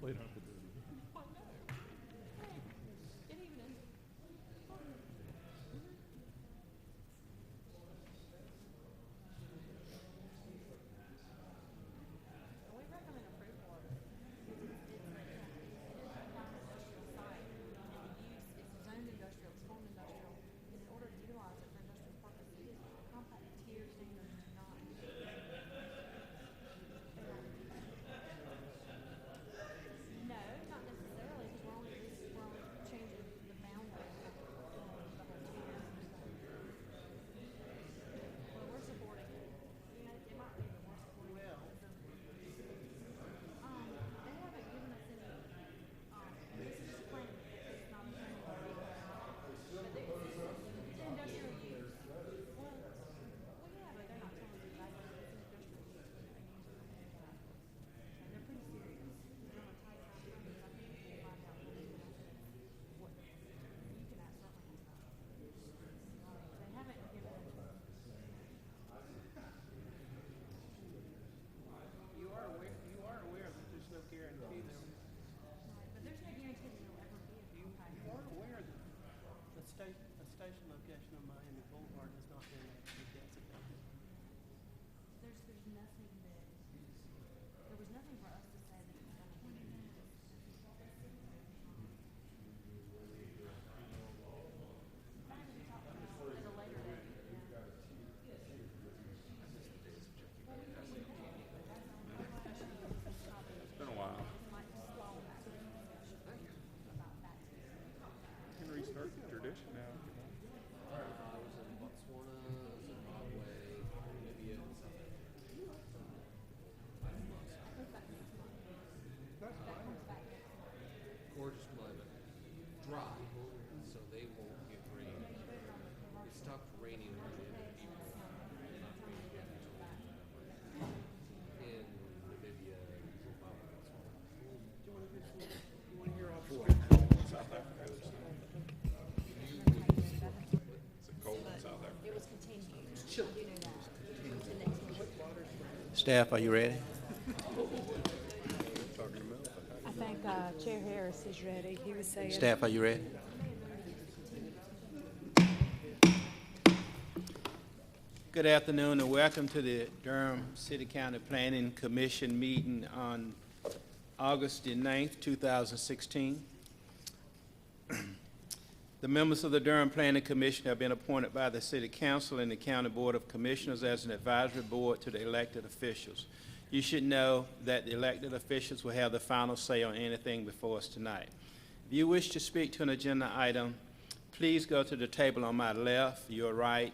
We don't have to do it. A station location on Miami Boulevard has not been actually designated. There's nothing that, there was nothing for us to say that it's gonna be. I have to talk about it at a later date. It's been a while. You can restart the tradition now. I was in Botswana, Zimbabwe, Namibia, and South Africa. Gorgeous climate. Dry, so they won't get rain. It stopped raining at the end of April. Not raining again until November. In Namibia, Zimbabwe, Botswana. You want to hear all South Africa. Is it cold in South Africa? It was continued. I do know that. The next one. Staff, are you ready? Talking to Mel. I think Chair Harris is ready. He was saying. Staff, are you ready? Good afternoon and welcome to the Durham City County Planning Commission meeting on August the 9th, 2016. The members of the Durham Planning Commission have been appointed by the City Council and the County Board of Commissioners as an advisory board to the elected officials. You should know that the elected officials will have the final say on anything before us tonight. If you wish to speak to an agenda item, please go to the table on my left, your right,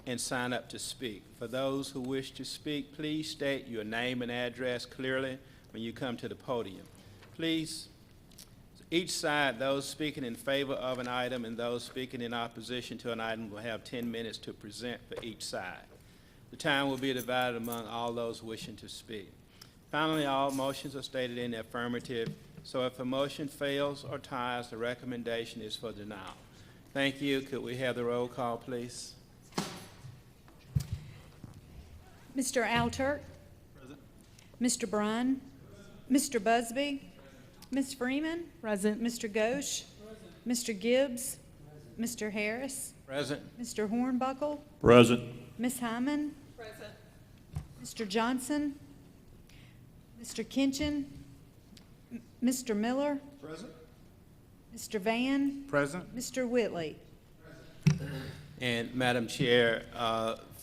and sign up to speak. For those who wish to speak, please state your name and address clearly when you come to the podium. Please, each side, those speaking in favor of an item and those speaking in opposition to an item will have 10 minutes to present for each side. The time will be divided among all those wishing to speak. Finally, all motions are stated in the affirmative, so if a motion fails or ties, the recommendation is for denial. Thank you. Could we have the roll call, please? Mr. Alter. Present. Mr. Bryan. Mr. Busby. Ms. Freeman. Present. Mr. Ghosh. Mr. Gibbs. Mr. Harris. Present. Mr. Hornbuckle. Present. Ms. Hyman. Present. Mr. Johnson. Mr. Kinchin. Mr. Miller. Present. Mr. Van. Present. Mr. Whitley. And Madam Chair,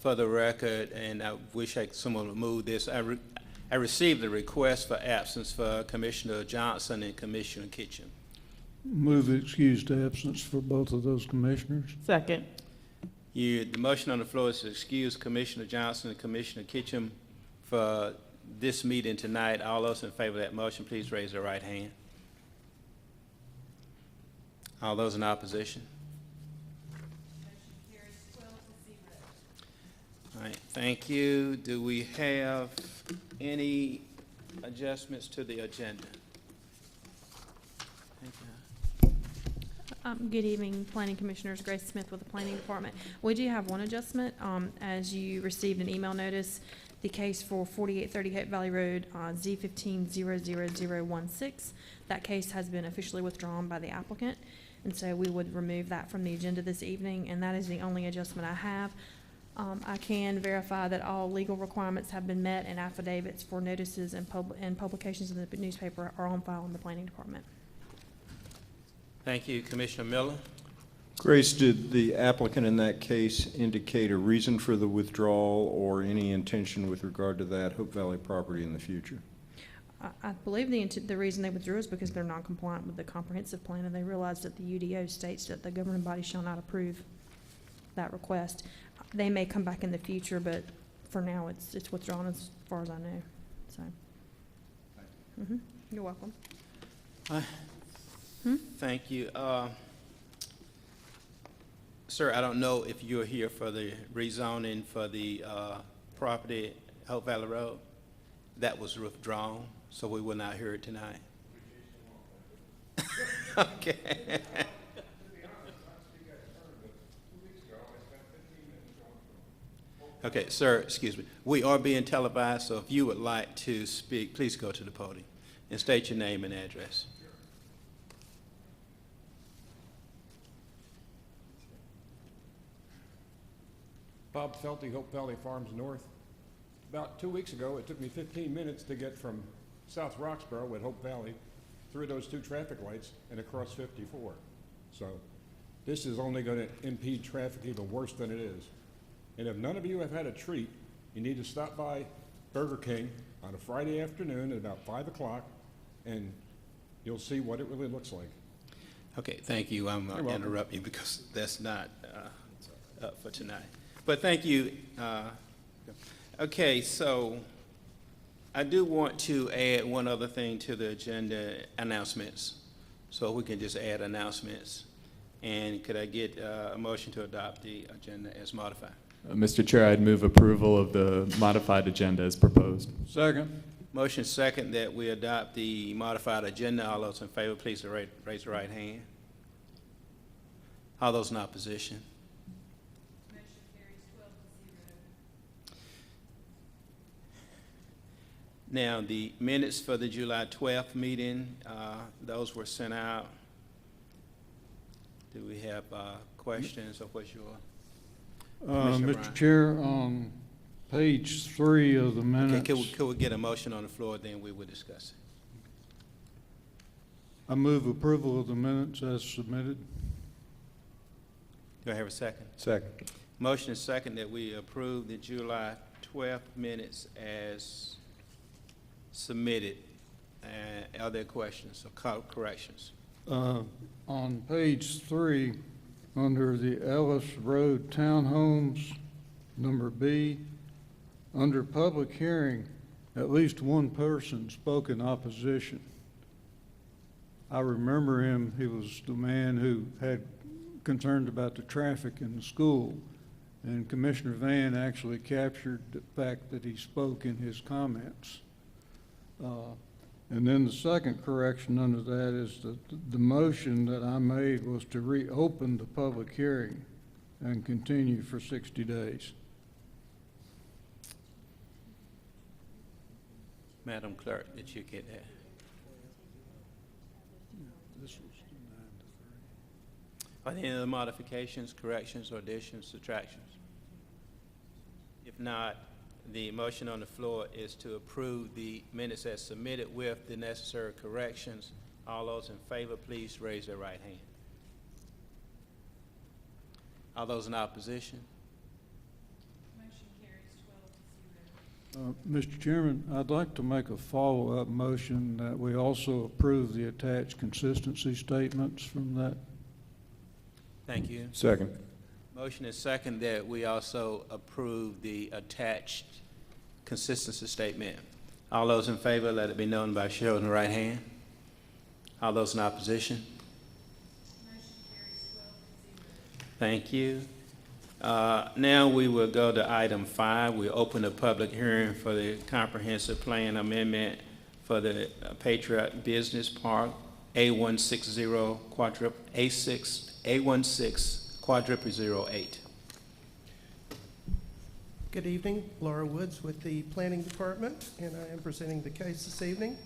for the record, and I wish someone would move this, I received a request for absence for Commissioner Johnson and Commissioner Kitchen. Move excused absence for both of those commissioners. Second. The motion on the floor is to excuse Commissioner Johnson and Commissioner Kitchen for this meeting tonight. All those in favor of that motion, please raise their right hand. All those in opposition? All right, thank you. Do we have any adjustments to the agenda? Thank you. Good evening, Planning Commissioners. Grace Smith with the Planning Department. We do have one adjustment. As you received an email notice, the case for 4830 Hope Valley Road, Z1500016, that case has been officially withdrawn by the applicant. And so we would remove that from the agenda this evening, and that is the only adjustment I have. I can verify that all legal requirements have been met, and affidavits for notices and publications in the newspaper are on file in the Planning Department. Thank you, Commissioner Miller. Grace, did the applicant in that case indicate a reason for the withdrawal or any intention with regard to that Hope Valley property in the future? I believe the reason they withdrew is because they're not compliant with the comprehensive plan, and they realized that the UDO states that the governing body shall not approve that request. They may come back in the future, but for now, it's withdrawn as far as I know, so. You're welcome. Thank you. Sir, I don't know if you're here for the rezoning for the property, Hope Valley Road. That was withdrawn, so we will not hear it tonight. Okay. Okay, sir, excuse me. We are being televised, so if you would like to speak, please go to the podium and state your name and address. Bob Felty, Hope Valley Farms North. About 2 weeks ago, it took me 15 minutes to get from South Roxborough at Hope Valley through those 2 traffic lights and across 54. So this is only going to impede traffic even worse than it is. And if none of you have had a treat, you need to stop by Burger King on a Friday afternoon at about 5 o'clock, and you'll see what it really looks like. Okay, thank you. I'm going to welcome. interrupt you because that's not up for tonight. But thank you. Okay, so I do want to add one other thing to the agenda, announcements. So we can just add announcements. And could I get a motion to adopt the agenda as modified? Mr. Chair, I'd move approval of the modified agenda as proposed. Second. Motion second that we adopt the modified agenda. All those in favor, please raise your right hand. All those in opposition? Motion carries 12-0. Now, the minutes for the July 12th meeting, those were sent out. Do we have questions, or what's your? Commissioner Mr. Brown. Chair, on page 3 of the minutes, Okay, could we get a motion on the floor, then we will discuss it. I move approval of the minutes as submitted. Do I have a second? Second. Motion is second that we approve the July 12th minutes as submitted. Are there questions or corrections? On page 3, under the Ellis Road Townhomes, number B, under public hearing, at least one person spoke in opposition. I remember him. He was the man who had concerned about the traffic in the school, and Commissioner Van actually captured the fact that he spoke in his comments. And then the second correction under that is that the motion that I made was to reopen the public hearing and continue for 60 days. Madam Clerk, did you get that? This was 9 to 3. Are there any other modifications, corrections, or additions, subtractions? If not, the motion on the floor is to approve the minutes as submitted with the necessary corrections. All those in favor, please raise their right hand. All those in opposition? Motion carries 12-0. Mr. Chairman, I'd like to make a follow-up motion that we also approve the attached consistency statements from that. Thank you. Second. Motion is second that we also approve the attached consistency statement. All those in favor, let it be known by showing the right hand. All those in opposition? Motion carries 12-0. Thank you. Now we will go to item 5. We open a public hearing for the comprehensive plan amendment for the Patriot Business Park, A160 quadruple A6 816-816-08. Good evening, Laura Woods with the Planning Department, and I am presenting the case this evening.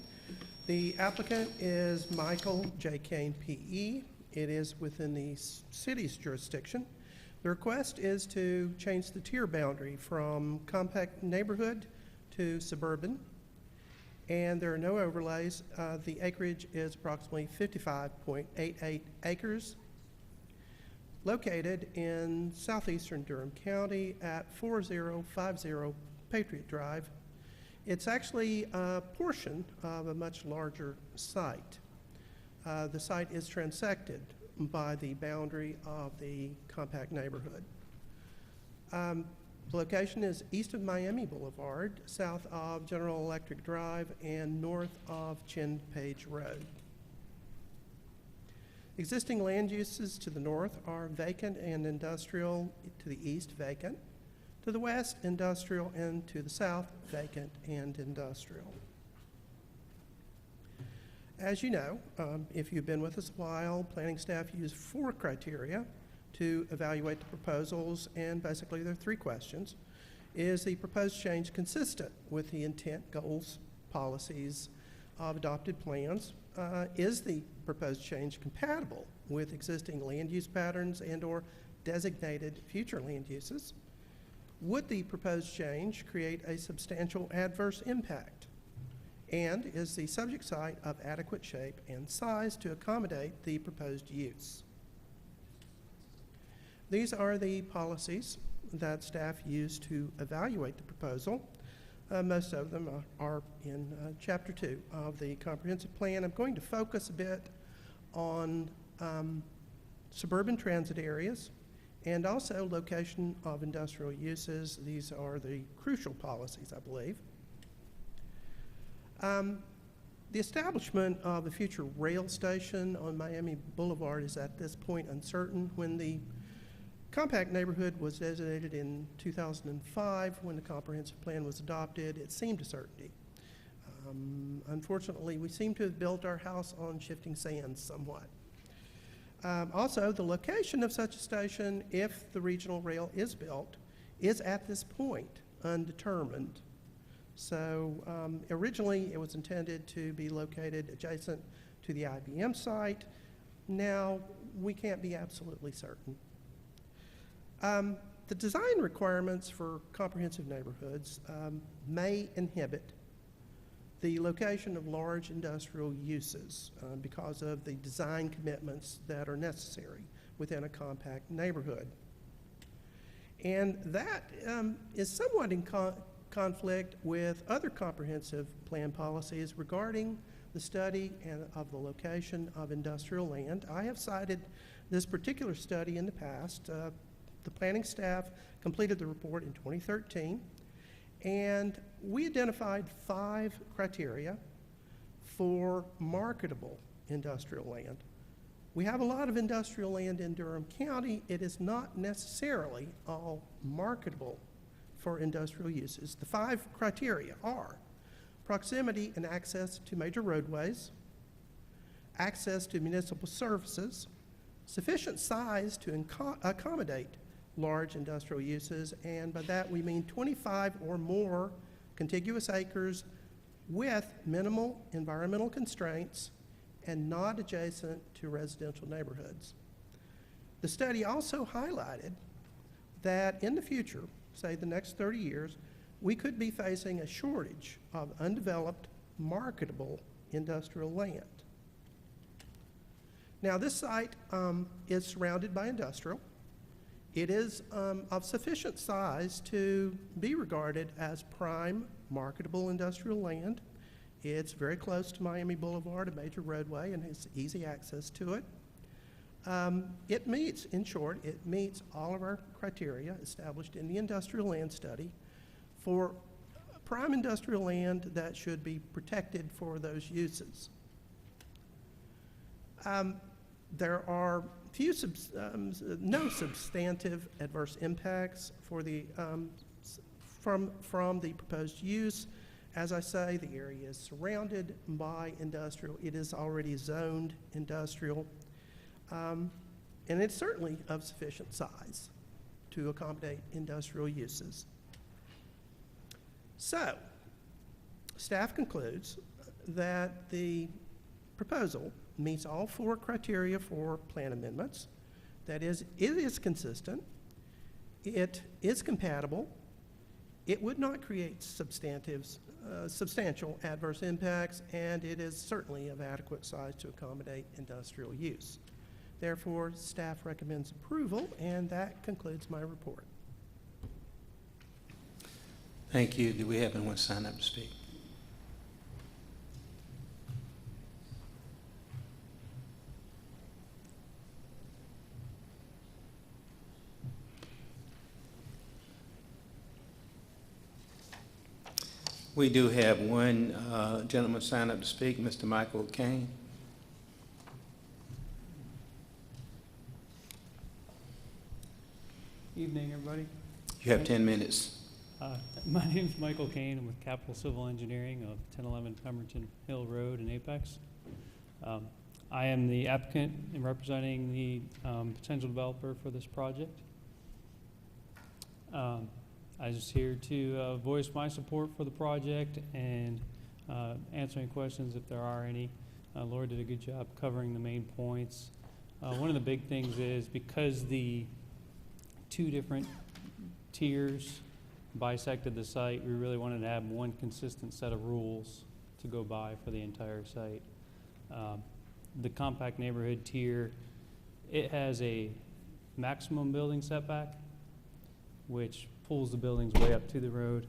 The applicant is Michael J. Kane, P.E. It is within the city's jurisdiction. The request is to change the tier boundary from compact neighborhood to suburban, and there are no overlays. The acreage is approximately 55.88 acres, located in southeastern Durham County at 4050 Patriot Drive. It's actually a portion of a much larger site. The site is transected by the boundary of the compact neighborhood. The location is east of Miami Boulevard, south of General Electric Drive, and north of Chin Page Road. Existing land uses to the north are vacant and industrial, to the east vacant, to the west industrial, and to the south vacant and industrial. As you know, if you've been with us a while, planning staff used 4 criteria to evaluate the proposals, and basically there are 3 questions. Is the proposed change consistent with the intent, goals, policies of adopted plans? Is the proposed change compatible with existing land use patterns and/or designated future land uses? Would the proposed change create a substantial adverse impact? And is the subject site of adequate shape and size to accommodate the proposed use? These are the policies that staff used to evaluate the proposal. Most of them are in Chapter 2 of the comprehensive plan. I'm going to focus a bit on suburban transit areas and also location of industrial uses. These are the crucial policies, I believe. The establishment of a future rail station on Miami Boulevard is at this point uncertain. When the compact neighborhood was designated in 2005, when the comprehensive plan was adopted, it seemed a certainty. Unfortunately, we seem to have built our house on shifting sands somewhat. Also, the location of such a station, if the regional rail is built, is at this point undetermined. So originally it was intended to be located adjacent to the IBM site. Now we can't be absolutely certain. The design requirements for comprehensive neighborhoods may inhibit the location of large industrial uses because of the design commitments that are necessary within a compact neighborhood. And that is somewhat in conflict with other comprehensive plan policies regarding the study of the location of industrial land. I have cited this particular study in the past. The planning staff completed the report in 2013, and we identified 5 criteria for marketable industrial land. We have a lot of industrial land in Durham County. It is not necessarily all marketable for industrial uses. The 5 criteria are proximity and access to major roadways, access to municipal services, sufficient size to accommodate large industrial uses, and by that we mean 25 or more contiguous acres with minimal environmental constraints and not adjacent to residential neighborhoods. The study also highlighted that in the future, say the next 30 years, we could be facing a shortage of undeveloped, marketable industrial land. Now this site is surrounded by industrial. It is of sufficient size to be regarded as prime marketable industrial land. It's very close to Miami Boulevard, a major roadway, and has easy access to it. It meets, in short, it meets all of our criteria established in the industrial land study for prime industrial land that should be protected for those uses. There are no substantive adverse impacts for the, from the proposed use. As I say, the area is surrounded by industrial. It is already zoned industrial. and it's certainly of sufficient size to accommodate industrial uses. So, staff concludes that the proposal meets all 4 criteria for plan amendments. That is, it is consistent, it is compatible, it would not create substantial adverse impacts, and it is certainly of adequate size to accommodate industrial use. Therefore, staff recommends approval, and that concludes my report. Thank you. Do we have anyone sign up to speak? We do have one gentleman sign up to speak, Mr. Michael Kane. Evening, everybody. You have 10 minutes. My name is Michael Kane. I'm with Capital Civil Engineering of 1011 Pemberton Hill Road in Apex. I am the applicant and representing the potential developer for this project. I was just here to voice my support for the project and answer any questions if there are any. Laura did a good job covering the main points. One of the big things is because the 2 different tiers bisected the site, we really wanted to have one consistent set of rules to go by for the entire site. The compact neighborhood tier, it has a maximum building setback, which pulls the buildings way up to the road.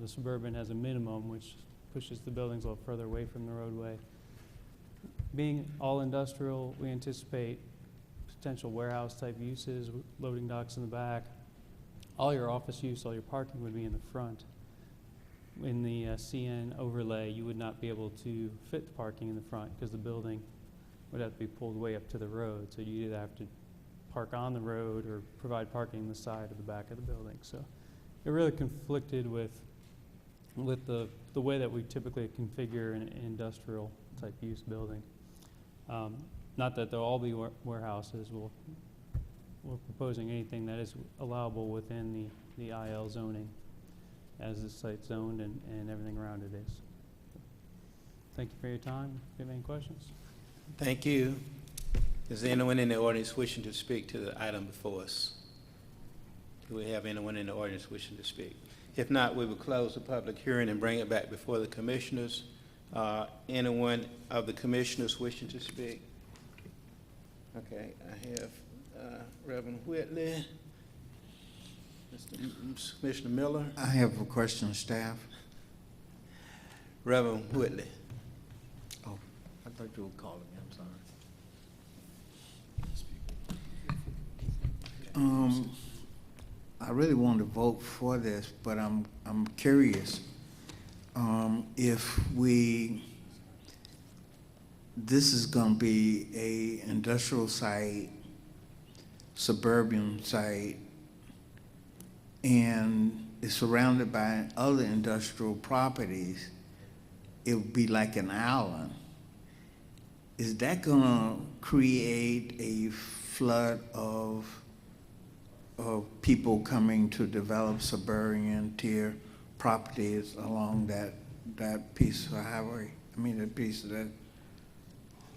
The suburban has a minimum, which pushes the buildings a little further away from the roadway. Being all industrial, we anticipate potential warehouse type uses, loading docks in the back. All your office use, all your parking would be in the front. In the CN overlay, you would not be able to fit the parking in the front because the building would have to be pulled way up to the road. So you either have to park on the road or provide parking on the side or the back of the building. So it really conflicted with the way that we typically configure an industrial type use building. Not that they'll all be warehouses. We're proposing anything that is allowable within the IL zoning as the site's zoned and everything around it is. Thank you for your time. If you have any questions. Thank you. Is there anyone in the audience wishing to speak to the item before us? Do we have anyone in the audience wishing to speak? If not, we will close the public hearing and bring it back before the commissioners. Anyone of the commissioners wishing to speak? Okay, I have Reverend Whitley, Commissioner Miller. I have a question, staff. Reverend Whitley. Oh, I thought you were calling me, I'm sorry. I really want to vote for this, but I'm curious if this is going to be a industrial site, suburban site, and it's surrounded by other industrial properties. It would be like an island. Is that going to create a flood of people coming to develop suburban tier properties along that piece of highway? I mean, that piece of that.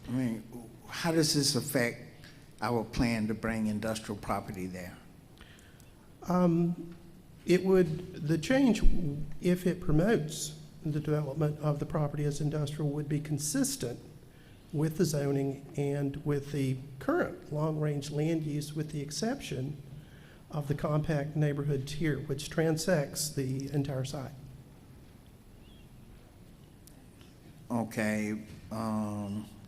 I mean, how does this affect our plan to bring industrial property there? The change, if it promotes the development of the property as industrial, would be consistent with the zoning and with the current long-range land use, with the exception of the compact neighborhood tier, which transects the entire site. Okay,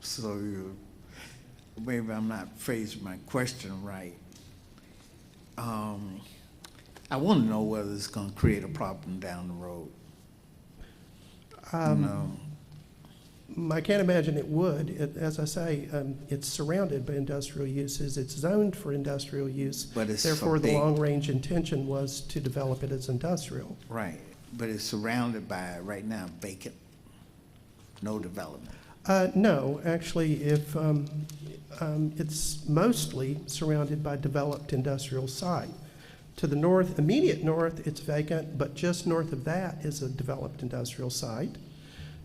so maybe I'm not phrasing my question right. I want to know whether it's going to create a problem down the road. I can't imagine it would. As I say, it's surrounded by industrial uses. It's zoned for industrial use. But it's therefore, so the big. long-range intention was to develop it as industrial. Right, but it's surrounded by, right now, vacant, no development. No, actually, it's mostly surrounded by developed industrial site. To the north, immediate north, it's vacant, but just north of that is a developed industrial site.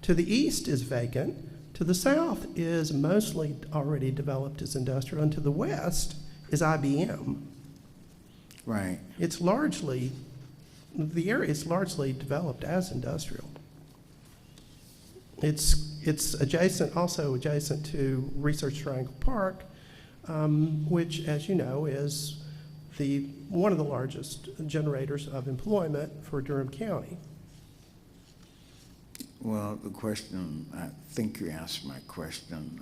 To the east is vacant. To the south is mostly already developed as industrial, and to the west is IBM. Right. It's largely, the area is largely developed as industrial. It's adjacent, also adjacent to Research Triangle Park, which, as you know, is one of the largest generators of employment for Durham County. Well, the question, I think you answered my question.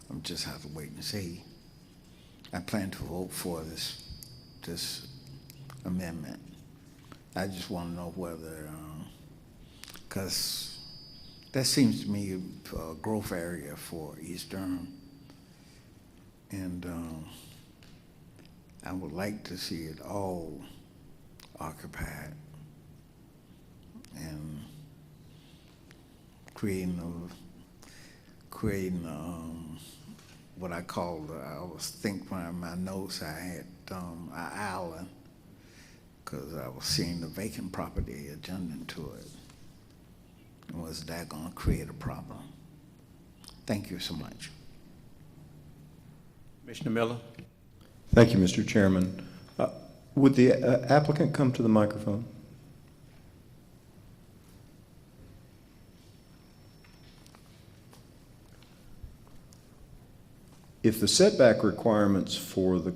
I'm just have to wait and see. I plan to vote for this amendment. I just want to know whether, because that seems to me a growth area for East Durham. And I would like to see it all occupied and creating what I call, I was thinking in my notes, I had an island, because I was seeing the vacant property adjacent to it. And was that going to create a problem? Thank you so much. Commissioner Miller? Thank you, Mr. Chairman. Would the applicant come to the microphone? If the setback requirements for the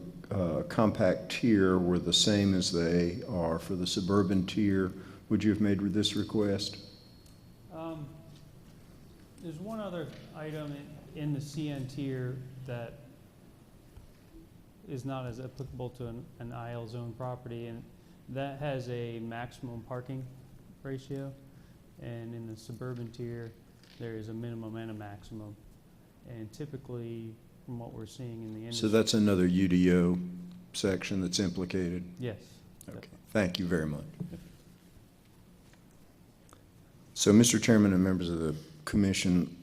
compact tier were the same as they are for the suburban tier, would you have made this request? There's one other item in the CN tier that is not as applicable to an IL zone property, and that has a maximum parking ratio. And in the suburban tier, there is a minimum and a maximum. And typically, from what we're seeing in the industry. So that's another UDO section that's implicated? Yes. Okay, thank you very much. So, Mr. Chairman and members of the Commission,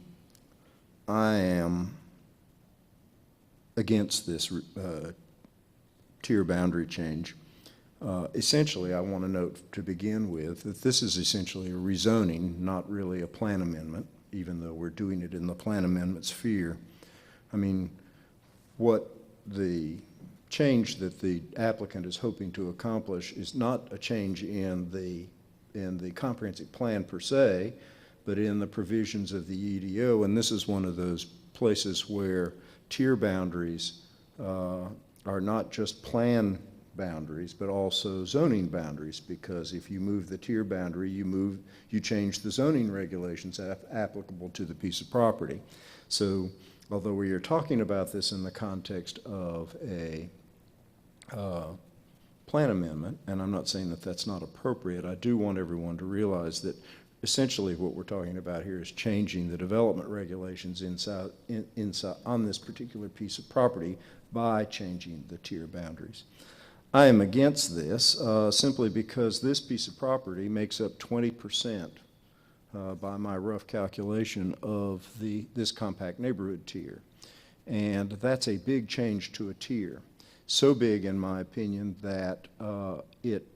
I am against this tier boundary change. Essentially, I want to note to begin with that this is essentially a rezoning, not really a plan amendment, even though we're doing it in the plan amendment sphere. I mean, what the change that the applicant is hoping to accomplish is not a change in the comprehensive plan per se, but in the provisions of the EDO, and this is one of those places where tier boundaries are not just plan boundaries, but also zoning boundaries, because if you move the tier boundary, you change the zoning regulations applicable to the piece of property. So although we are talking about this in the context of a plan amendment, and I'm not saying that that's not appropriate, I do want everyone to realize that essentially what we're talking about here is changing the development regulations inside on this particular piece of property by changing the tier boundaries. I am against this simply because this piece of property makes up 20% by my rough calculation of this compact neighborhood tier. And that's a big change to a tier. So big, in my opinion, that it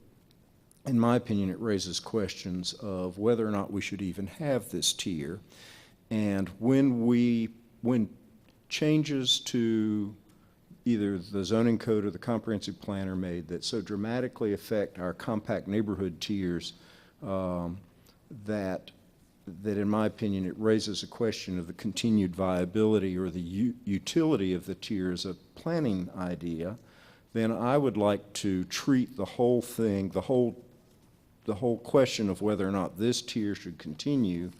raises questions of whether or not we should even have this tier. And when changes to either the zoning code or the comprehensive plan are made that so dramatically affect our compact neighborhood tiers that in my opinion it raises a question of the continued viability or the utility of the tier as a planning idea, then I would like to treat the whole thing, the whole question of whether or not this tier should continue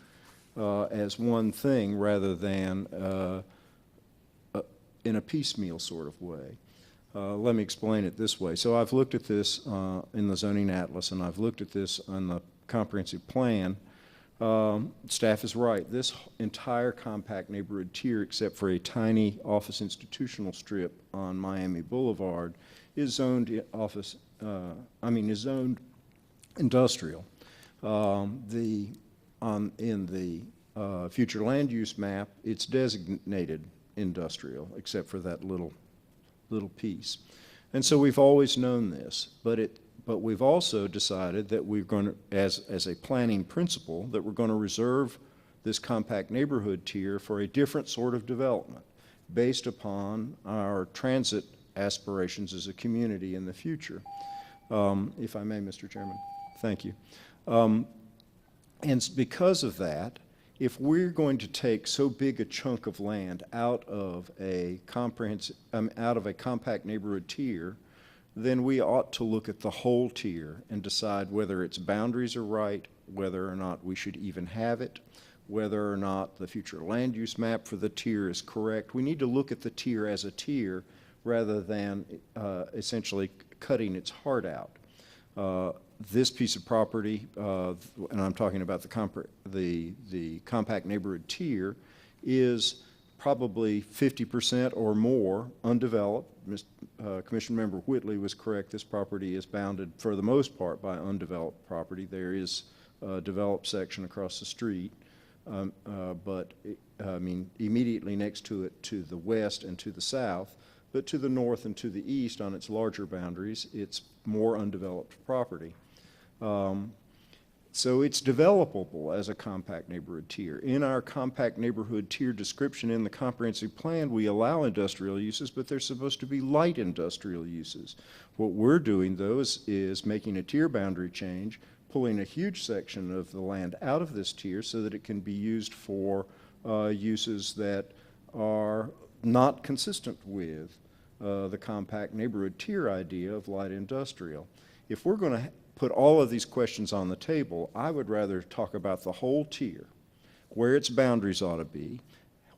as one thing rather than in a piecemeal sort of way. Let me explain it this way. So I've looked at this in the zoning atlas, and I've looked at this on the comprehensive plan. Staff is right. This entire compact neighborhood tier, except for a tiny office institutional strip on Miami Boulevard, is zoned is zoned industrial. In the future land use map, it's designated industrial, except for that little piece. And so we've always known this, but we've also decided that we're going to, as a planning principle, that we're going to reserve this compact neighborhood tier for a different sort of development based upon our transit aspirations as a community in the future. If I may, Mr. Chairman. Thank you. And because of that, if we're going to take so big a chunk of land out of a compact neighborhood tier, then we ought to look at the whole tier and decide whether its boundaries are right, whether or not we should even have it, whether or not the future land use map for the tier is correct. We need to look at the tier as a tier rather than essentially cutting its heart out. This piece of property, and I'm talking about the compact neighborhood tier, is probably 50% or more undeveloped. Commission Member Whitley was correct. This property is bounded for the most part by undeveloped property. There is a developed section across the street, but I mean immediately next to it to the west and to the south, but to the north and to the east on its larger boundaries, it's more undeveloped property. So it's developable as a compact neighborhood tier. In our compact neighborhood tier description in the comprehensive plan, we allow industrial uses, but they're supposed to be light industrial uses. What we're doing, though, is making a tier boundary change, pulling a huge section of the land out of this tier so that it can be used for uses that are not consistent with the compact neighborhood tier idea of light industrial. If we're going to put all of these questions on the table, I would rather talk about the whole tier, where its boundaries ought to be,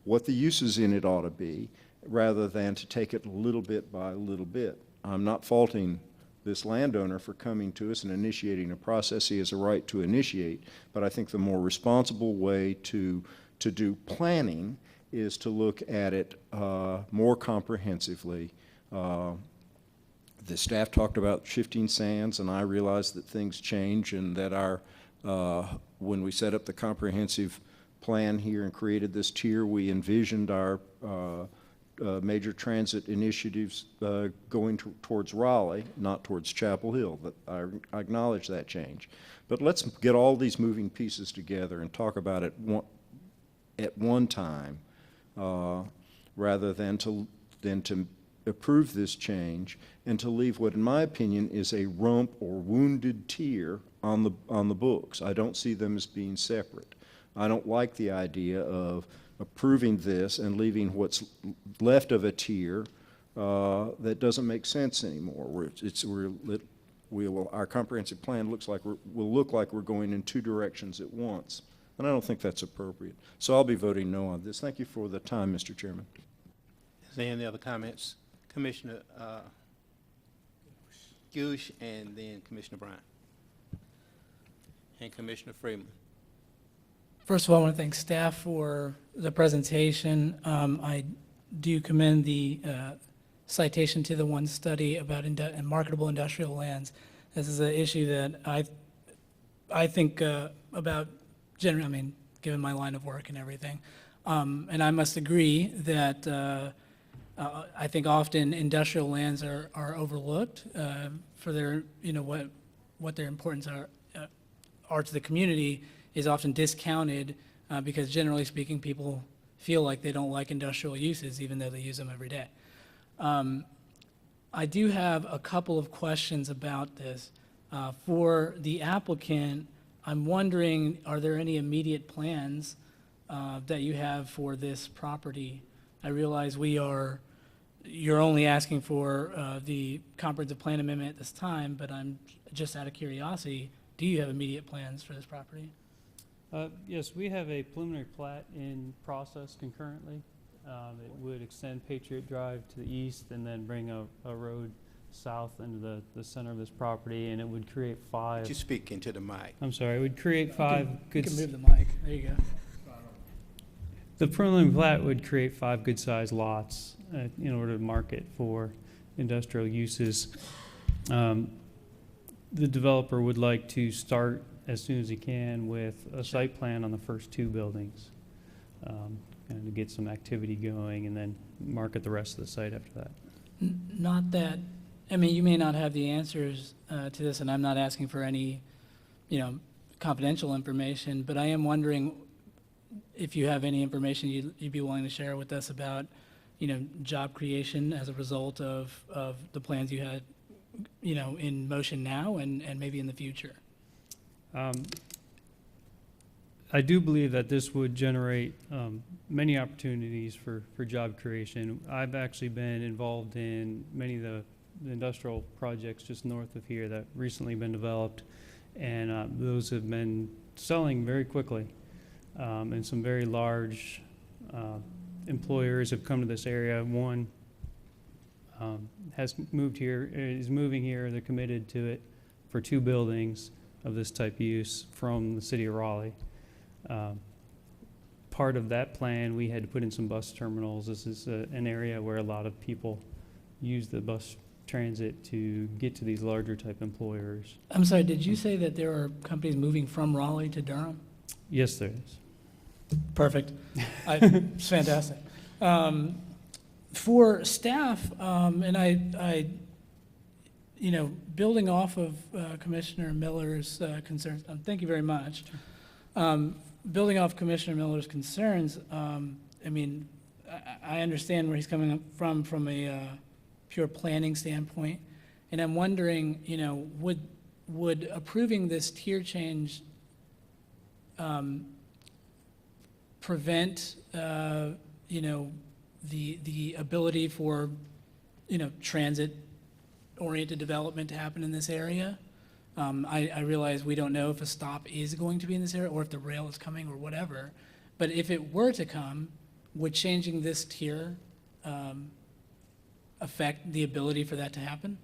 what the uses in it ought to be, rather than to take it little bit by little bit. I'm not faulting this landowner for coming to us and initiating a process. He has a right to initiate, but I think the more responsible way to do planning is to look at it more comprehensively. The staff talked about shifting sands, and I realized that things change and that when we set up the comprehensive plan here and created this tier, we envisioned our major transit initiatives going towards Raleigh, not towards Chapel Hill. But I acknowledge that change. But let's get all these moving pieces together and talk about it at one time rather than to approve this change and to leave what, in my opinion, is a rump or wounded tier on the books. I don't see them as being separate. I don't like the idea of approving this and leaving what's left of a tier that doesn't make sense anymore. Our comprehensive plan will look like we're going in two directions at once, and I don't think that's appropriate. So I'll be voting no on this. Thank you for the time, Mr. Chairman. Is there any other comments? Commissioner Goosh, and then Commissioner Bryant. And Commissioner Freeman. First of all, I want to thank staff for the presentation. I do commend the citation to the one study about marketable industrial lands. This is an issue that I think about generally, I mean, given my line of work and everything. And I must agree that I think often industrial lands are overlooked for their, what their importance are to the community is often discounted because generally speaking, people feel like they don't like industrial uses even though they use them every day. I do have a couple of questions about this. For the applicant, I'm wondering, are there any immediate plans that you have for this property? I realize you're only asking for the comprehensive plan amendment at this time, but I'm just out of curiosity, do you have immediate plans for this property? Yes, we have a preliminary plat in process concurrently. It would extend Patriot Drive to the east and then bring a road south into the center of this property, and it would create five. Could you speak into the mic? I'm sorry, it would create five You can move the mic. There you go. The preliminary plat would create 5 good-sized lots in order to market for industrial uses. The developer would like to start as soon as he can with a site plan on the first 2 buildings, and to get some activity going, and then market the rest of the site after that. Not that, I mean, you may not have the answers to this, and I'm not asking for any, confidential information, but I am wondering if you have any information you'd be willing to share with us about, job creation as a result of the plans you had, in motion now and maybe in the future. I do believe that this would generate many opportunities for job creation. I've actually been involved in many of the industrial projects just north of here that recently been developed, and those have been selling very quickly. And some very large employers have come to this area. One has moved here, is moving here, they're committed to it for 2 buildings of this type use from the city of Raleigh. Part of that plan, we had to put in some bus terminals. This is an area where a lot of people use the bus transit to get to these larger type employers. I'm sorry, did you say that there are companies moving from Raleigh to Durham? Yes, there is. Perfect. It's fantastic. For staff, and I, building off of Commissioner Miller's concerns, thank you very much. Building off Commissioner Miller's concerns, I understand where he's coming from a pure planning standpoint, and I'm wondering, would approving this tier change prevent, the ability for, transit-oriented development to happen in this area? I realize we don't know if a stop is going to be in this area or if the rail is coming or whatever, but if it were to come, would changing this tier affect the ability for that to happen?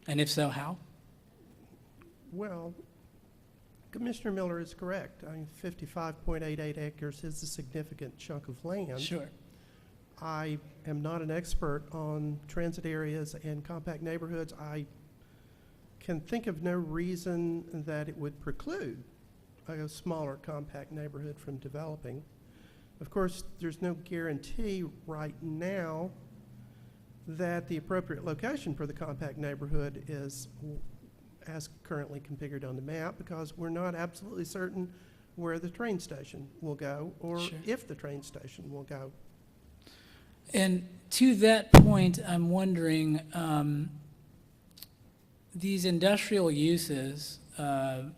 And if so, how? Well, Commissioner Miller is correct. 55.88 acres is a significant chunk of land. Sure. I am not an expert on transit areas and compact neighborhoods. I can think of no reason that it would preclude a smaller compact neighborhood from developing. Of course, there's no guarantee right now that the appropriate location for the compact neighborhood is as currently configured on the map, because we're not absolutely certain where the train station will go or Sure. if the train station will go. And to that point, I'm wondering, these industrial uses, how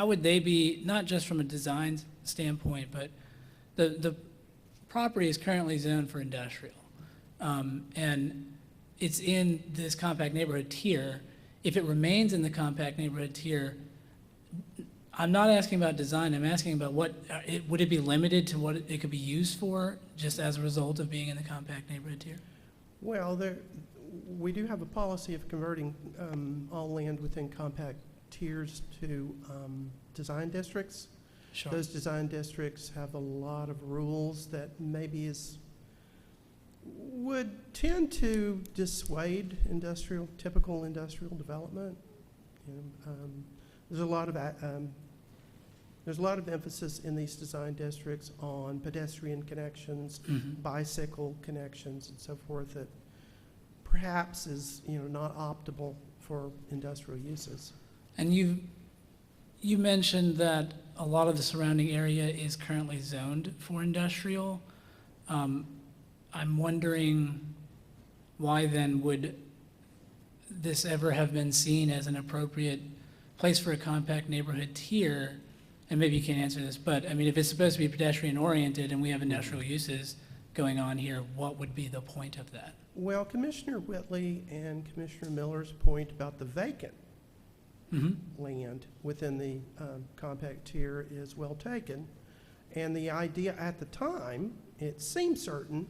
would they be, not just from a design standpoint, but the property is currently zoned for industrial. And it's in this compact neighborhood tier. If it remains in the compact neighborhood tier, I'm not asking about design, I'm asking about would it be limited to what it could be used for, just as a result of being in the compact neighborhood tier? Well, we do have a policy of converting all land within compact tiers to design districts. Sure. Those design districts have a lot of rules that maybe would tend to dissuade typical industrial development. There's a lot of emphasis in these design districts on pedestrian connections, bicycle connections, and so forth that perhaps is not optimal for industrial uses. And you mentioned that a lot of the surrounding area is currently zoned for industrial. I'm wondering why then would this ever have been seen as an appropriate place for a compact neighborhood tier? And maybe you can't answer this, but I mean, if it's supposed to be pedestrian oriented and we have industrial uses going on here, what would be the point of that? Well, Commissioner Whitley and Commissioner Miller's point about the vacant land within the compact tier is well taken. And the idea at the time, it seemed certain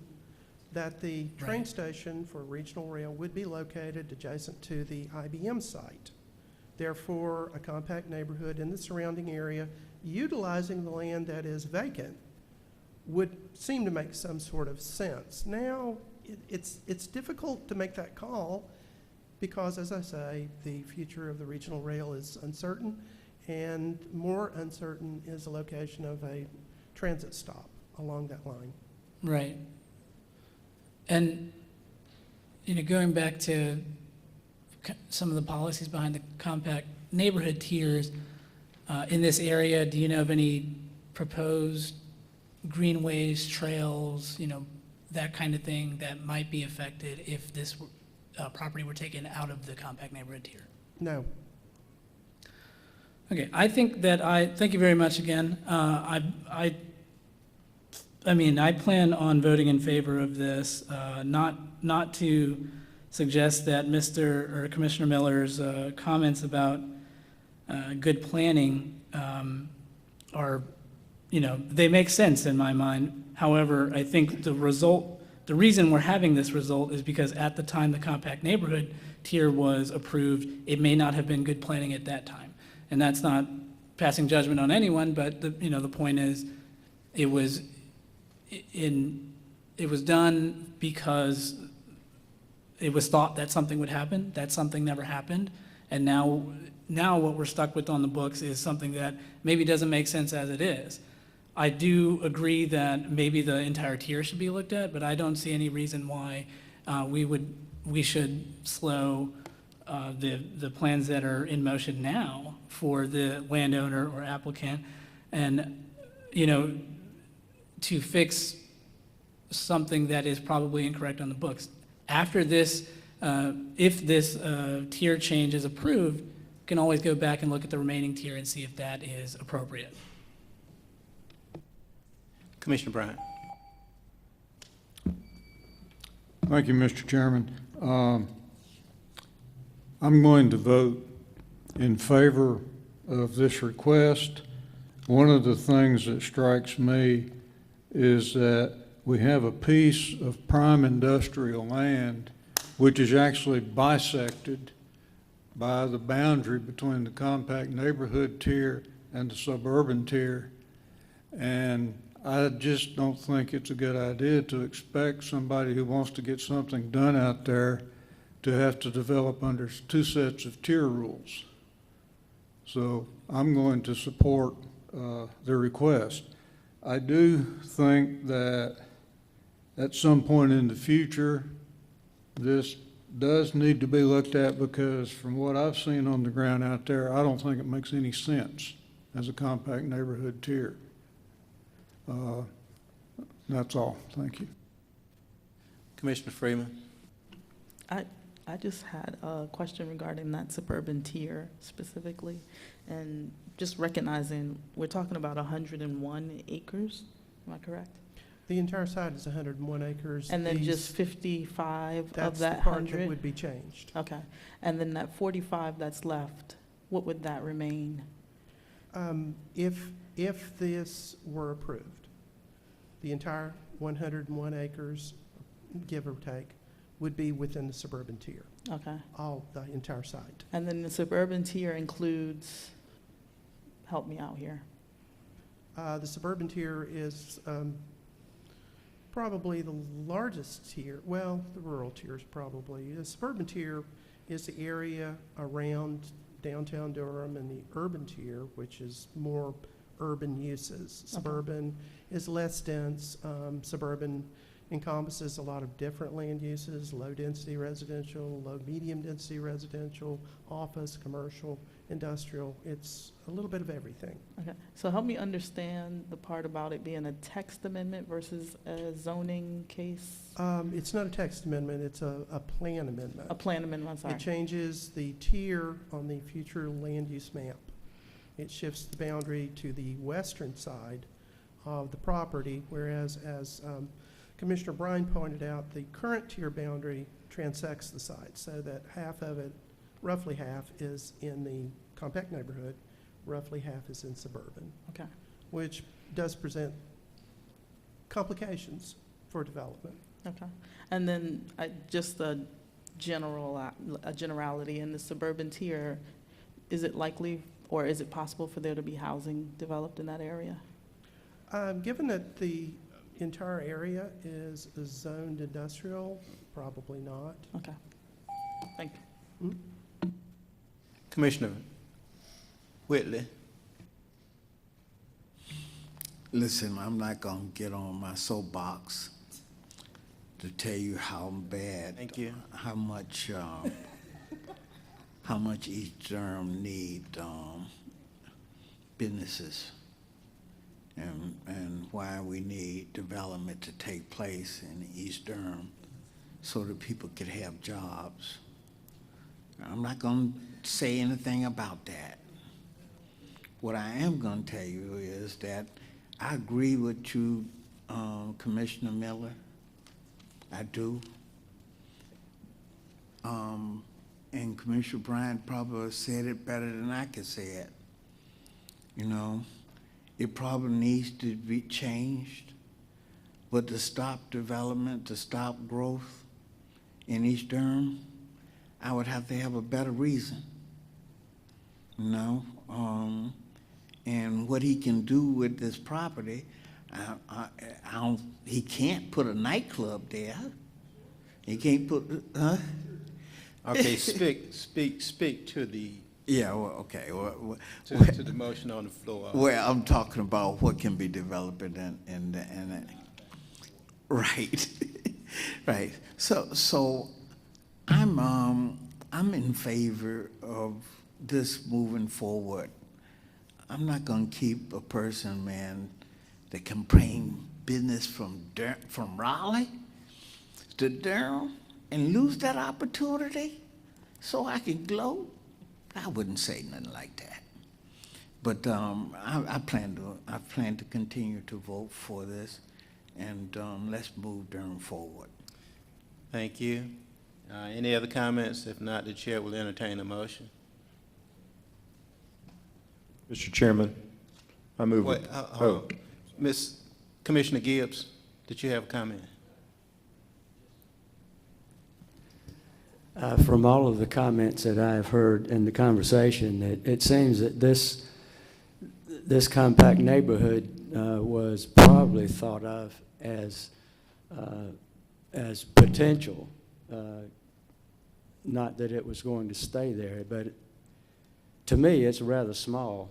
that the train station for regional rail would be located adjacent to the IBM site. Therefore, a compact neighborhood in the surrounding area utilizing the land that is vacant would seem to make some sort of sense. Now, it's difficult to make that call Because, as I say, the future of the regional rail is uncertain, and more uncertain is the location of a transit stop along that line. Right. And, going back to some of the policies behind the compact neighborhood tiers, in this area, do you know of any proposed greenways, trails, that kind of thing that might be affected if this property were taken out of the compact neighborhood tier? No. Okay, thank you very much again. I plan on voting in favor of this, not to suggest that Commissioner Miller's comments about good planning are, they make sense in my mind. However, I think the reason we're having this result is because at the time the compact neighborhood tier was approved, it may not have been good planning at that time. And that's not passing judgment on anyone, but the point is, it was done because it was thought that something would happen. That something never happened. And now what we're stuck with on the books is something that maybe doesn't make sense as it is. I do agree that maybe the entire tier should be looked at, but I don't see any reason why we should slow the plans that are in motion now for the landowner or applicant, and to fix something that is probably incorrect on the books. After this, if this tier change is approved, you can always go back and look at the remaining tier and see if that is appropriate. Commissioner Bryant. Thank you, Mr. Chairman. I'm going to vote in favor of this request. One of the things that strikes me is that we have a piece of prime industrial land which is actually bisected by the boundary between the compact neighborhood tier and the suburban tier. And I just don't think it's a good idea to expect somebody who wants to get something done out there to have to develop under two sets of tier rules. So I'm going to support the request. I do think that at some point in the future, this does need to be looked at, because from what I've seen on the ground out there, I don't think it makes any sense as a compact neighborhood tier. That's all. Thank you. Commissioner Freeman. I just had a question regarding that suburban tier specifically, and just recognizing we're talking about 101 acres, am I correct? The entire site is 101 acres. And then just 55 of That's that the part 100? that would be changed. Okay, and then that 45 that's left, what would that remain? If this were approved, the entire 101 acres, give or take, would be within the suburban tier. Okay. The entire site. And then the suburban tier includes, help me out here. The suburban tier is probably the largest tier. Well, the rural tier is probably. The suburban tier is the area around downtown Durham, and the urban tier, which is more urban uses. Suburban is less dense. Suburban encompasses a lot of different land uses: low-density residential, low-medium-density residential, office, commercial, industrial. It's a little bit of everything. Okay, so help me understand the part about it being a text amendment versus a zoning case? It's not a text amendment, it's a plan amendment. A plan amendment, I'm sorry. It changes the tier on the future land use map. It shifts the boundary to the western side of the property, whereas as Commissioner Bryan pointed out, the current tier boundary transects the site so that half of it, roughly half, is in the compact neighborhood, roughly half is in suburban. Okay. Which does present complications for development. Okay. And then just a generality in the suburban tier, is it likely or is it possible for there to be housing developed in that area? Given that the entire area is zoned industrial, probably not. Okay. Thank you. Commissioner Whitley. Listen, I'm not gonna get on my soapbox to tell you how bad. Thank you. How much East Durham need businesses, and why we need development to take place in East Durham so that people could have jobs. I'm not gonna say anything about that. What I am gonna tell you is that I agree with you, Commissioner Miller. I do. And Commissioner Bryant probably said it better than I could say it. You know, it probably needs to be changed, but to stop development, to stop growth in East Durham, I would have to have a better reason, you know? And what he can do with this property, he can't put a nightclub there. He can't put, huh? Okay, speak to the, Yeah, well, okay. Well, to the motion on the floor. well, I'm talking about what can be developed right, right. So I'm in favor of this moving forward. I'm not gonna keep a person, man, that can bring business from Raleigh to Durham and lose that opportunity so I can gloat. I wouldn't say nothing like that. But I plan to continue to vote for this, and let's move Durham forward. Thank you. Any other comments? If not, the chair will entertain a motion. Mr. Chairman, I move. Wait, hold on. Ms. Commissioner Gibbs, did you have a comment? From all of the comments that I have heard in the conversation, it seems that this compact neighborhood was probably thought of as potential, not that it was going to stay there, but to me, it's a rather small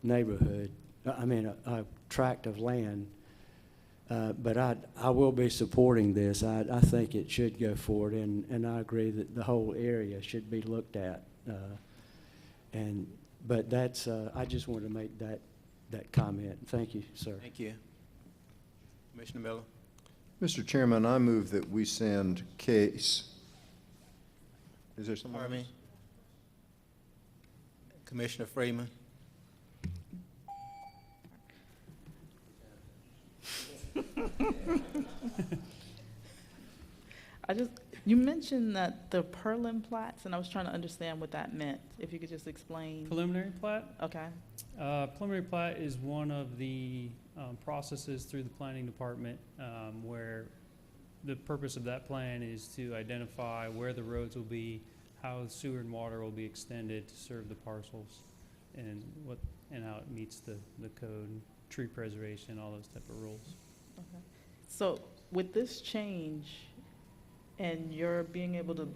neighborhood. I mean, a tract of land. But I will be supporting this. I think it should go forward, and I agree that the whole area should be looked at. But that's, I just wanted to make that comment. Thank you, sir. Thank you. Commissioner Miller? Mr. Chairman, I move that we send case. Is there someone? Pardon me? Commissioner Freeman? You mentioned that the Perlin plats, and I was trying to understand what that meant. If you could just explain. Preliminary plat? Okay. Preliminary plat is one of the processes through the planning department where the purpose of that plan is to identify where the roads will be, how sewer and water will be extended to serve the parcels, and how it meets the code, tree preservation, all those type of rules. Okay. So with this change, and you're being able to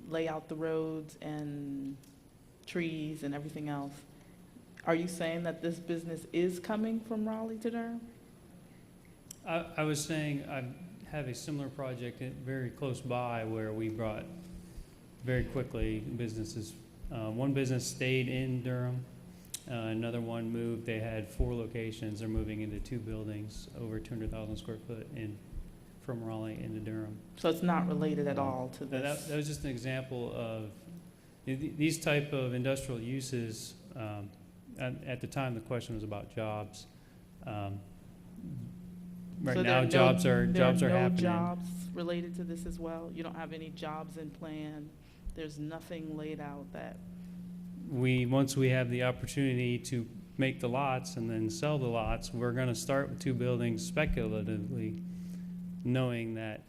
lay out the roads and trees and everything else, are you saying that this business is coming from Raleigh to Durham? I was saying I have a similar project very close by where we brought very quickly businesses. One business stayed in Durham. Another one moved. They had 4 locations. They're moving into 2 buildings, over 200,000 square foot from Raleigh into Durham. So it's not related at all to this? That was just an example of these type of industrial uses. At the time, the question was about jobs. Right So now, there jobs are no happening. jobs related to this as well? You don't have any jobs in plan? There's nothing laid out that? Once we have the opportunity to make the lots and then sell the lots, we're going to start with 2 buildings speculatively, knowing that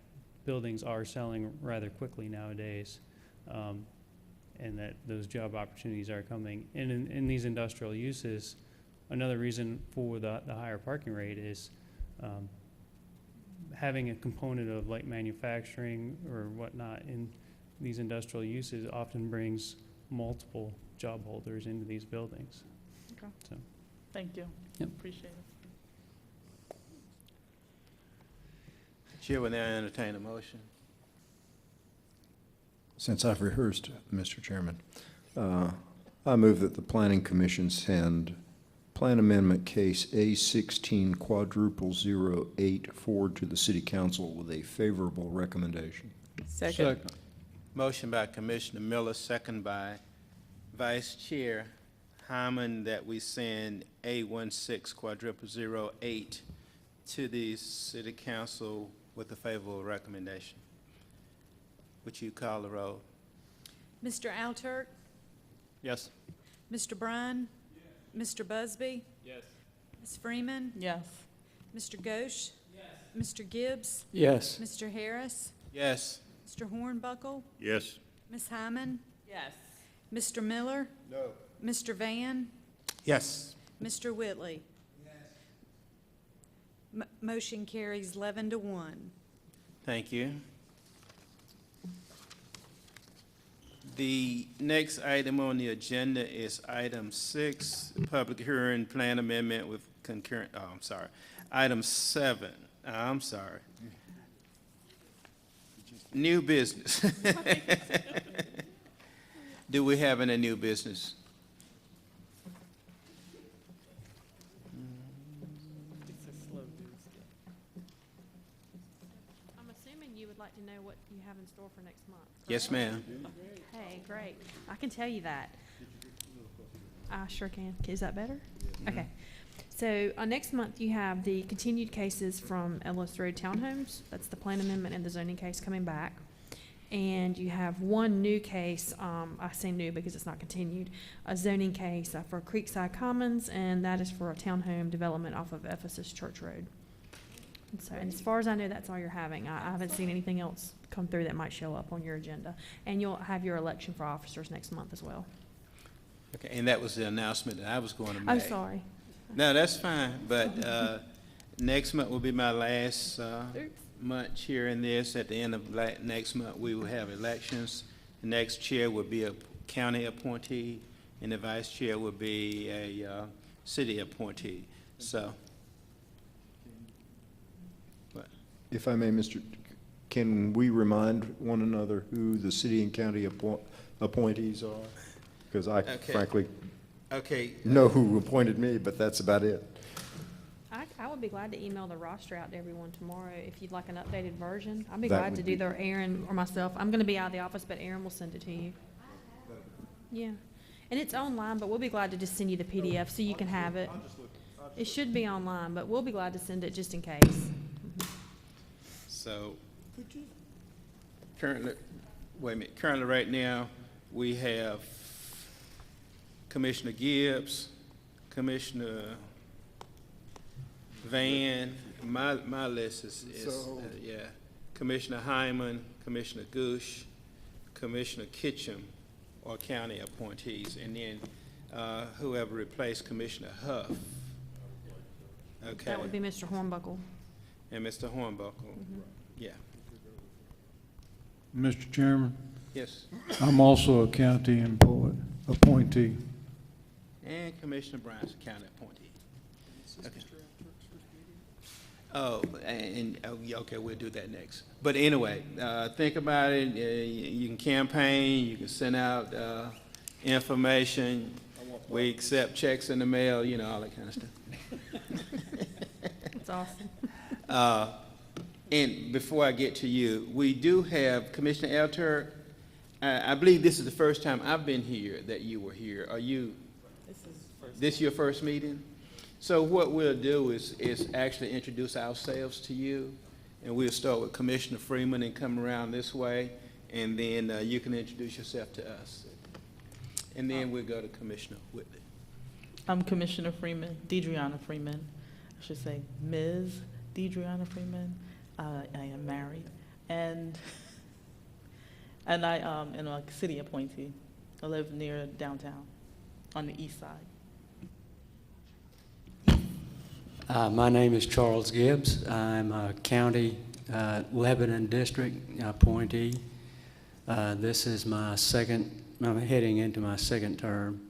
buildings are selling rather quickly nowadays, and that those job opportunities are coming. And in these industrial uses, another reason for the higher parking rate is having a component of light manufacturing or whatnot in these industrial uses often brings multiple job holders into these buildings. Okay. So, Thank you. Yep. Appreciate it. Chair will now entertain a motion. Since I've rehearsed, Mr. Chairman, I move that the Planning Commission send Plan Amendment Case A16 quadruple 08 forward to the City Council with a favorable recommendation. Second. Motion by Commissioner Miller, second by Vice Chair Hyman, that we send A16 quadruple 08 to the City Council with a favorable recommendation. Would you call the roll? Mr. Alturk, Yes. Mr. Bryan, Mr. Busby, Yes. Ms. Freeman, Yes. Mr. Ghosh, Mr. Gibbs, Yes. Mr. Harris, Yes. Mr. Hornbuckle, Yes. Ms. Hyman, Yes. Mr. Miller, No. Mr. Van, Yes. Mr. Whitley. Motion carries 11-1. Thank you. The next item on the agenda is item 6, public hearing plan amendment with concurrent, Item 7, I'm sorry. New business. Do we have any new business? I'm assuming you would like to know what you have in store for next month. Yes, ma'am. Hey, great. I can tell you that. I sure can. Is that better? Okay. So, next month you have the continued cases from Ellis Road Townhomes. That's the plan amendment and the zoning case coming back. And you have one new case, I say new because it's not continued, a zoning case for Creekside Commons, and that is for a townhome development off of Ephesus Church Road. And so, and as far as I know, that's all you're having. I haven't seen anything else come through that might show up on your agenda. And you'll have your election for officers next month as well. Okay, and that was the announcement that I was going to Oh, make. sorry. No, that's fine, but next month will be my last month chairing this. At the end of next month, we will have elections. The next chair will be a county appointee, and the vice chair will be a city appointee. So, If I may, can we remind one another who the city and county appointees are? Because I Okay. frankly okay. know who appointed me, but that's about it. I would be glad to email the roster out to everyone tomorrow if you'd like an updated version. I'd be That glad would to be- do either Aaron or myself. I'm gonna be out of the office, but Aaron will send it to you. Yeah, and it's online, but we'll be glad to just send you the PDF so you can have it. It should be online, but we'll be glad to send it just in case. So, currently, wait a minute, currently right now, we have Commissioner Gibbs, Commissioner Van, my list is yeah, Commissioner Hyman, Commissioner Goosh, Commissioner Kitchum are county appointees, and then whoever replaced Commissioner Huff. Okay. That would be Mr. Hornbuckle. And Mr. Hornbuckle, yeah, Mr. Chairman, yes. I'm also a county appointee. And Commissioner Bryant's a county appointee. Okay. Oh, okay, we'll do that next. But anyway, think about it. You can campaign, you can send out information. We accept checks in the mail, you know, all that kind of stuff. That's awesome. And before I get to you, we do have Commissioner Alturk. I believe this is the first time I've been here that you were here. Are you? This your first meeting? So what we'll do is actually introduce ourselves to you, and we'll start with Commissioner Freeman and come around this way, and then you can introduce yourself to us. And then we'll go to Commissioner Whitley. I'm Commissioner Freeman, Deidreana Freeman. I should say Ms. Deidreana Freeman. I am married, and I am a city appointee. I live near downtown, on the east side. My name is Charles Gibbs. I'm a county Lebanon district appointee. This is my second, I'm heading into my second term.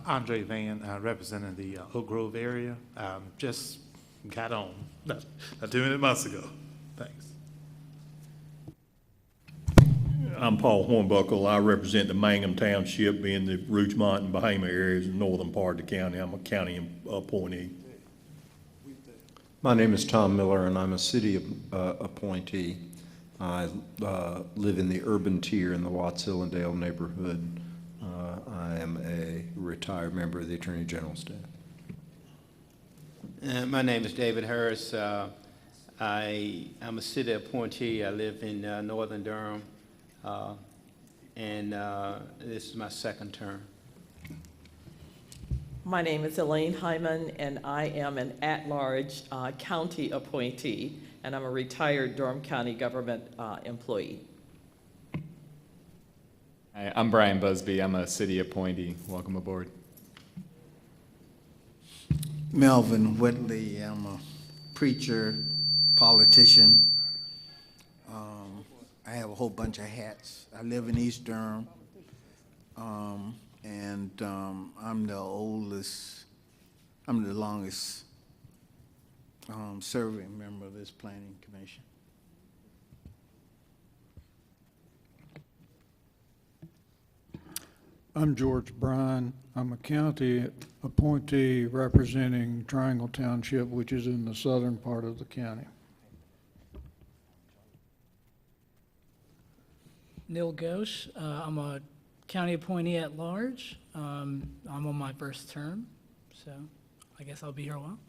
Andre Van, representing the Oak Grove area. Just got on not 2 months ago. Thanks. I'm Paul Hornbuckle. I represent the Mangum Township, being the Rougemont and Bahama areas, the northern part of the county. I'm a county appointee. My name is Tom Miller, and I'm a city appointee. I live in the urban tier in the Watts Hillendale neighborhood. I am a retired member of the Attorney General's staff. My name is David Harris. I'm a city appointee. I live in northern Durham, and this is my second term. My name is Elaine Hyman, and I am an at-large county appointee, and I'm a retired Durham County government employee. Hi, I'm Brian Busby. I'm a city appointee. Welcome aboard. Melvin Whitley, I'm a preacher, politician. I have a whole bunch of hats. I live in East Durham, and I'm the longest serving member of this planning commission. I'm George Bryan. I'm a county appointee representing Triangle Township, which is in the southern part of the county. Neil Ghosh, I'm a county appointee at large. I'm on my first term, so I guess I'll be here a while.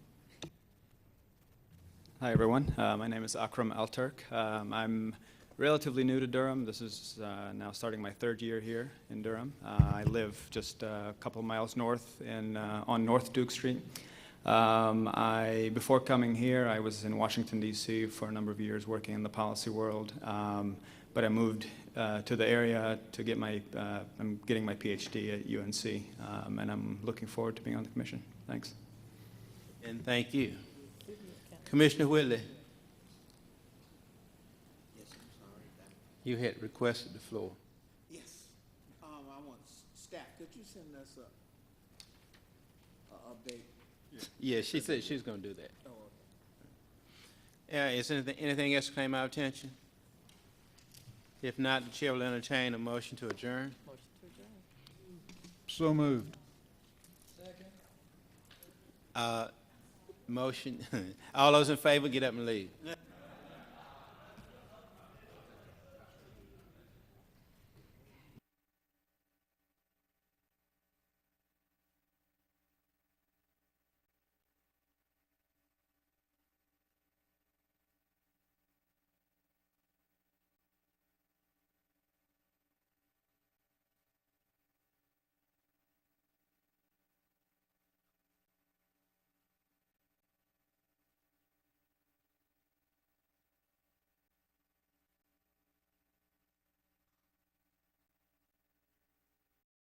Hi, everyone. My name is Akram Alturk. I'm relatively new to Durham. This is now starting my third year here in Durham. I live just a couple miles north on North Duke Street. Before coming here, I was in Washington, D.C. for a number of years working in the policy world, but I moved to the area to get I'm getting my PhD at UNC, and I'm looking forward to being on the commission. Thanks. And thank you. Commissioner Whitley. You had requested the floor. Yes. I want staff. Could you send us a update? Yeah, she said she was going to do that. Oh, okay. Is anything else claim our attention? If not, the chair will entertain a motion to adjourn. So moved. Motion. All those in favor, get up and leave.